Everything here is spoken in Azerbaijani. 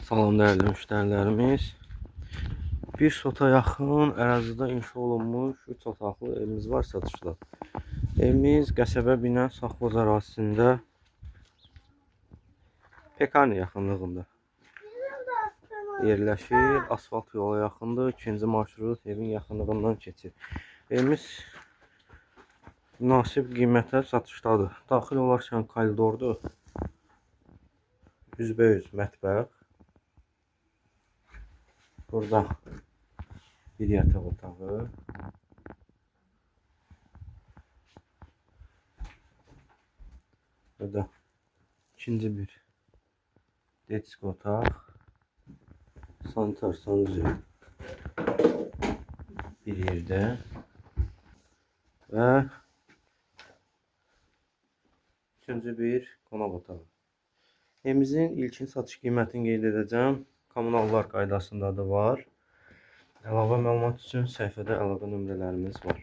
Salam dəyərli müştərilərimiz. Bir sota yaxın ərazidə inşa olunmuş 3 otaqlı evimiz var satışda. Evimiz qəsəbə Binə Safxoz ərazisində Pekani yaxınlığında yerləşir. Asfalt yola yaxındır. İkinci marşrut evin yaxınlığından keçir. Evimiz münasib qiymətə satışdadır. Daxil olarkən koridordur. Üzbəyüz mətbəx. Burada bir yataq otağı. Burada ikinci bir detski otaq. Sanitar sanuzel bir yerdə. Və üçüncü bir qonaq otağı. Evimizin ilkin satış qiymətini qeyd edəcəm. Kommunallar qaydasında da var. Əlavə məlumat üçün səhifədə əlaqə nömrələrimiz var.